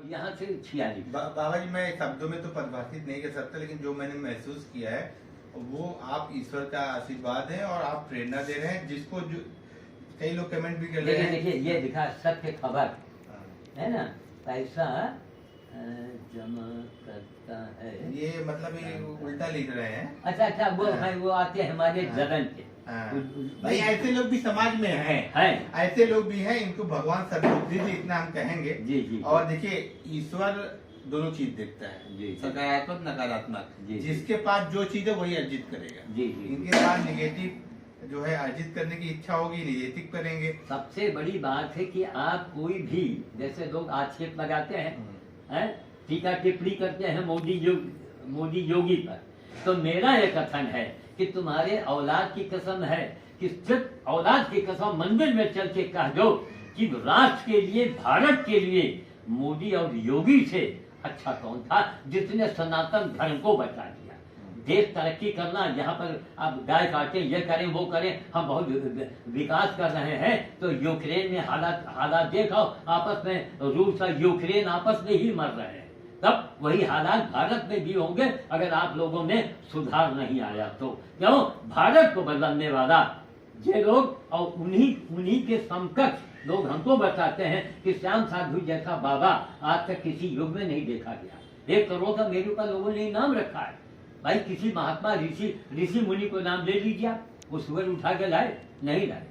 यहाँ से 46। बाबा जी मैं शब्दों में तो परिभाषित नहीं कर सकता, लेकिन जो मैंने महसूस किया है वो आप ईश्वर का आशीर्वाद है और आप प्रेरणा दे रहे हैं, जिसको जो कई लोग कमेंट भी कर रहे हैं। देखिए ये दिखा सत्य खबर है ना, पैसा जमा करता है, ये मतलब ये उल्टा लिख रहे हैं। अच्छा वो है, वो आते हैं हमारे जगन के। नहीं, ऐसे लोग भी समाज में हैं। ऐसे लोग भी हैं, इनको भगवान सद्बुद्धि दे, इतना हम कहेंगे। जी। और देखिए ईश्वर दोनों चीज देखता है, सकारात्मक नकारात्मक। जिसके पास जो चीज है वही अर्जित करेगा। जी। इनके पास निगेटिव जो है अर्जित करने की इच्छा होगी, निगेटिव करेंगे। सबसे बड़ी बात है कि आप कोई भी, जैसे लोग आक्षेप लगाते हैं, टीका टिप्पणी करते हैं मोदी योगी पर, तो मेरा ये कथन है कि तुम्हारे औलाद की कसम है कि सिर्फ औलाद की कसम मंदिर में चल के कह दो कि राष्ट्र के लिए, भारत के लिए मोदी और योगी से अच्छा कौन था जिसने सनातन धर्म को बचा दिया। देश तरक्की करना, यहाँ पर आप गाय काटें, ये करें वो करें, हम बहुत विकास कर रहे हैं, तो यूक्रेन में हालात देखो, आपस में रूस और यूक्रेन आपस में ही मर रहे हैं। तब वही हालात भारत में भी होंगे अगर आप लोगों में सुधार नहीं आया तो। क्यों? भारत को बदलने वाला ये लोग और उन्हीं के समकक्ष लोग हमको बताते हैं कि श्याम साधु जैसा बाबा आज तक किसी युग में नहीं देखा गया। 1 करोड़ का मेरे ऊपर लोगों ने नाम रखा है। भाई किसी महात्मा ऋषि मुनि को नाम ले लीजिए आप, वो सुअर उठा के लाए? नहीं लाए।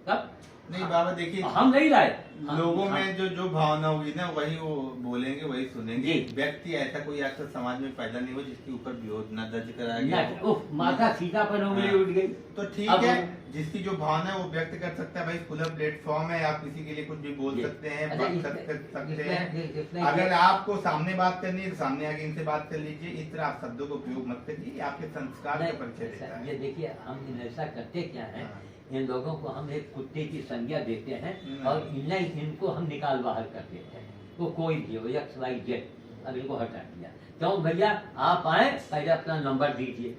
तब नहीं बाबा देखिए, हम नहीं लाए। लोगों में जो भावना होगी ना वही वो बोलेंगे, वही सुनेंगे। व्यक्ति ऐसा कोई अक्सर समाज में पैदा नहीं हो जिसके ऊपर विरोध न दर्ज कराया गया। माता सीता पर उंगली उठ गई तो ठीक है, जिसकी जो भावना है वो व्यक्त कर सकता है। भाई खुला प्लेटफॉर्म है, आप किसी के लिए कुछ भी बोल सकते हैं, सकते हैं। अगर आपको सामने बात करनी है तो सामने आके इनसे बात कर लीजिए। इस तरह आप शब्दों का उपयोग मत करिए, आपके संस्कार का परिचय देता है। ये देखिए हम ऐसा करते क्या है, इन लोगों को हम एक कुत्ते की संज्ञा देते हैं और इनको हम निकाल बाहर कर देते हैं। वो कोई भी हो, XYZ, अब इनको हटा दिया। क्यों भैया? आप आए, पहले अपना नंबर दीजिए,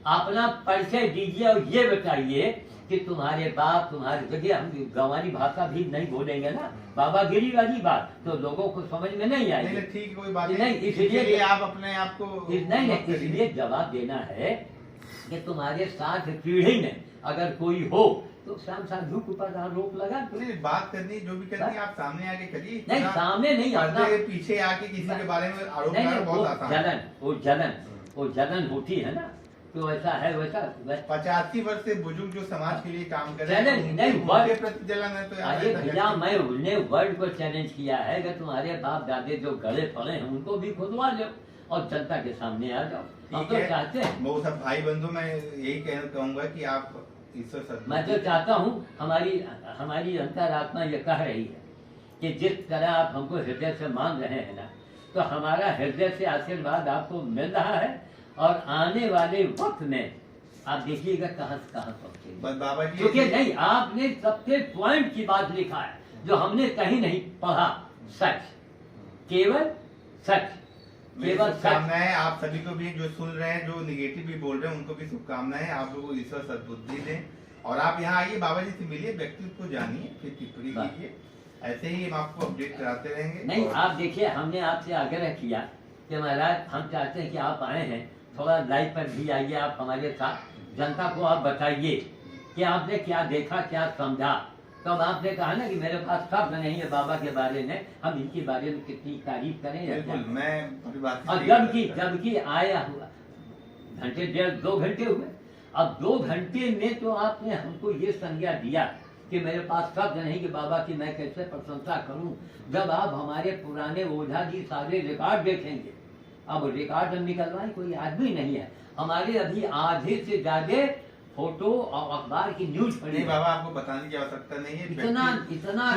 अपना परिचय दीजिए और ये बताइए कि तुम्हारे बाप, तुम्हारे जगह, हम गंवारी भाषा भी नहीं बोलेंगे ना, बाबागिरी वाली बात तो लोगों को समझ में नहीं आएगी। ठीक, कोई बात नहीं, इसलिए आप अपने आप को नहीं, इसलिए जवाब देना है कि तुम्हारे साथ पीढ़ी में अगर कोई हो तो श्याम साधु के ऊपर आरोप लगा। बात करनी जो भी करनी है आप सामने आके करिए। नहीं, सामने नहीं आता, पीछे आके किसी के बारे में आरोप लगाना बहुत आसान। वो जलन होती है ना, तो ऐसा है वैसा। 85 वर्ष से बुजुर्ग जो समाज के लिए काम कर रहे हैं, प्रति जलन है। तो भैया मैंने वर्ल्ड को चैलेंज किया है कि तुम्हारे बाप दादे जो गले पड़े हैं उनको भी खुदवा लो और जनता के सामने आ जाओ। हम तो चाहते हैं, वो सब भाई बंधु, मैं यही कहूँगा कि आप ईश्वर सद्बुद्धि। मैं तो चाहता हूँ, हमारी अंतरात्मा ये कह रही है कि जिस तरह आप हमको हृदय से मान रहे हैं ना, तो हमारा हृदय से आशीर्वाद आपको मिल रहा है और आने वाले वक्त में आप देखिएगा कहाँ से कहाँ पहुँचेंगे बाबा जी। क्योंकि नहीं, आपने सबसे पॉइंट की बात लिखा है जो हमने कहीं नहीं पढ़ा। सच, केवल सच, केवल शुभकामनाएं आप सभी को भी, जो सुन रहे हैं, जो निगेटिव भी बोल रहे हैं, उनको भी शुभकामनाएं। आप लोगों को ईश्वर सद्बुद्धि दें और आप यहाँ आइए, बाबा जी से मिलिए, व्यक्तित्व को जानिए, फिर टिप्पणी कीजिए। ऐसे ही हम आपको अपडेट कराते रहेंगे। नहीं, आप देखिए, हमने आपसे आग्रह किया कि महाराज हम चाहते हैं कि आप आए हैं, थोड़ा लाइव पर भी आइए, आप हमारे साथ, जनता को आप बताइए कि आपने क्या देखा, क्या समझा। तो अब आपने कहा ना कि मेरे पास शब्द नहीं है बाबा के बारे में, हम इनके बारे में कितनी तारीफ करें। मैं जबकि आया हुआ घंटे 1.5-2 घंटे हुए, अब 2 घंटे में तो आपने हमको ये संज्ञा दिया कि मेरे पास शब्द नहीं कि बाबा की मैं कैसे प्रशंसा करूं। जब आप हमारे पुराने ओझा जी सारे रिकॉर्ड देखेंगे, अब रिकॉर्ड निकलवाए कोई आदमी नहीं है हमारे, अभी आधे से ज्यादा फोटो और अखबार की न्यूज पढ़ी। बाबा आपको बताने की आवश्यकता नहीं है, इतना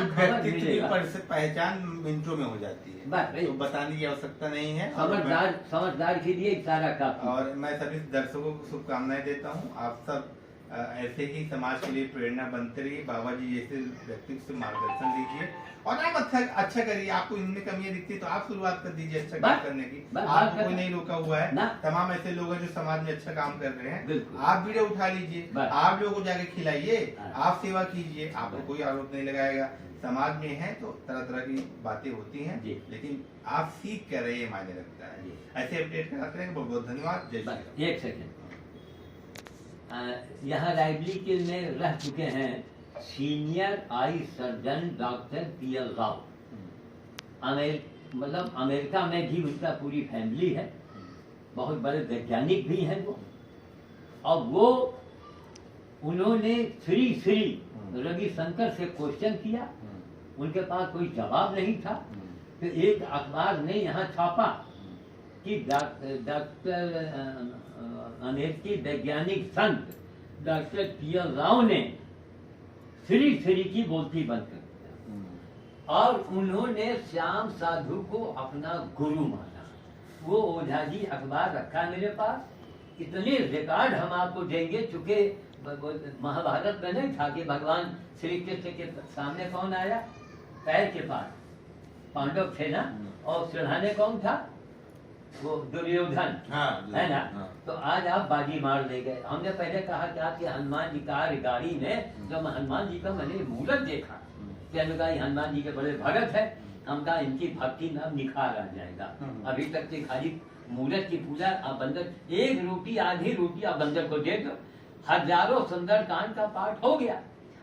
व्यक्तित्व की पहचान मिनटों में हो जाती है, तो बताने की आवश्यकता नहीं है। समझदार के लिए सारा काफी। और मैं सभी दर्शकों को शुभकामनाएं देता हूँ। आप सब ऐसे ही समाज के लिए प्रेरणा बनते रहिए, बाबा जी जैसे व्यक्तित्व से मार्गदर्शन लीजिए और आप अच्छा करिए। आपको इनमें कमियां दिखती तो आप शुरुआत कर दीजिए अच्छा काम करने की। आपको कोई नहीं रोका हुआ है, तमाम ऐसे लोग हैं जो समाज में अच्छा काम कर रहे हैं। आप वीडियो उठा लीजिए, आप लोगों को जाके खिलाइए, आप सेवा कीजिए, आपको कोई आरोप नहीं लगाएगा। समाज में है तो तरह तरह की बातें होती हैं, जी। लेकिन आप सीख कर रहे हैं, मायने रखता है। जी। ऐसे अपडेट कराते रहेंगे। बहुत बहुत धन्यवाद। जय श्री राम। बस एक सेकेंड, यहाँ रायबली के में रह चुके हैं senior eye surgeon doctor PL. Rao. मतलब अमेरिका में भी उनका पूरी फैमिली है, बहुत बड़े वैज्ञानिक भी हैं वो। और वो उन्होंने श्री रविशंकर से क्वेश्चन किया, उनके पास कोई जवाब नहीं था। तो एक अखबार ने यहाँ छापा कि डॉक्टर अमेरिकी वैज्ञानिक संत डॉक्टर पी.एल. राव ने श्री की बोलती बंद कर दिया और उन्होंने श्याम साधु को अपना गुरु माना। वो ओझा जी अखबार रखा मेरे पास। इतने रिकॉर्ड हम आपको देंगे, चूंकि महाभारत में नहीं था कि भगवान श्री कृष्ण के सामने कौन आया, पैर के पास पांडव थे ना, और सिरहाने कौन था, वो दुर्योधन, है ना। तो आज आप बाजी मार ले गए। हमने पहले कहा कि आपके हनुमान जी कार गाड़ी में जब हनुमान जी का मैंने मूर्त देखा, कहा हनुमान जी के बड़े भगत है, हम कहा इनकी भक्ति में अब निखार आ जाएगा। अभी तक के खाली मूर्त की पूजा, आप बंदर एक रोटी आधी रोटी आप बंदर को दे दो, हजारों सुंदर कांड का पाठ हो गया।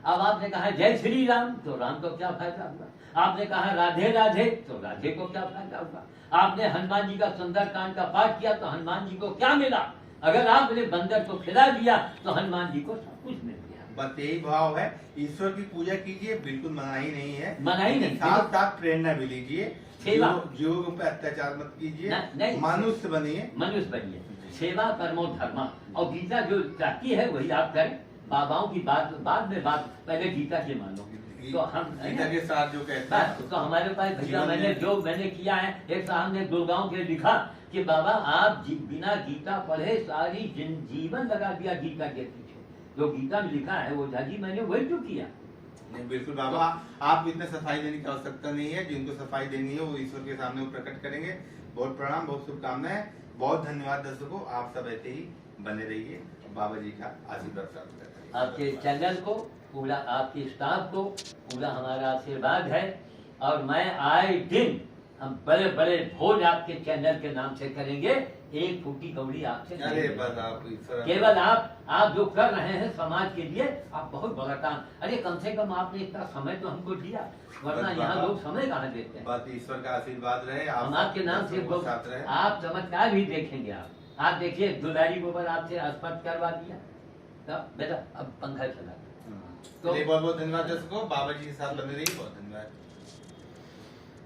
अब आपने कहा जय श्री राम, तो राम को क्या फायदा हुआ। आपने कहा राधे राधे, तो राधे को क्या फायदा हुआ। आपने हनुमान जी का सुंदर कांड का पाठ किया, तो हनुमान जी को क्या मिला। अगर आपने बंदर को खिला दिया तो हनुमान जी को सब कुछ मिल गया। बस यही भाव है, ईश्वर की पूजा कीजिए, बिल्कुल मनाही नहीं है, मनाही नहीं, साथ साथ प्रेरणा भी लीजिए। सेवा, जीवों पे अत्याचार मत कीजिए, नहीं, मनुष्य बनिए, मनुष्य बनिए। सेवा कर्मो धर्मा, और गीता जो चाहती है वही आप करें। बाबाओं की बात बाद में, बात पहले गीता की मानो। तो हम गीता के साथ जो कहता है, तो हमारे पास भैया मैंने किया है। एक साहब ने गुड़गांव के लिखा कि बाबा आप बिना गीता पढ़े सारी जीवन लगा दिया गीता के पीछे। जो गीता में लिखा है वो जी मैंने वही तो किया। नहीं, बिल्कुल बाबा, आप इतने सफाई देने की आवश्यकता नहीं है। जिनको सफाई देनी है वो ईश्वर के सामने वो प्रकट करेंगे। बहुत प्रणाम, बहुत शुभकामनाएं, बहुत धन्यवाद दर्शकों। आप सब ऐसे ही बने रहिए, बाबा जी का आशीर्वाद प्राप्त करें। आपके चैनल को पूरा, आपके स्टाफ को पूरा हमारा आशीर्वाद है। और मैं आए दिन हम बड़े बड़े भोज आपके चैनल के नाम से करेंगे। एक फूटी कौड़ी आपसे अरे बस आप केवल आप जो कर रहे हैं समाज के लिए, आप बहुत बड़ा काम। अरे कम से कम आपने इतना समय तो हमको दिया, वरना यहाँ लोग समय कहाँ देते हैं। बात ईश्वर का आशीर्वाद रहे, हम आपके नाम से साथ रहे। आप चमत्कार भी देखेंगे। आप देखिए दुलारी गोबर आपसे स्पर्श करवा दिया, तब बेटा अब पंखा चला। तो बहुत बहुत धन्यवाद दर्शकों, बाबा जी के साथ बने रहिए। बहुत धन्यवाद।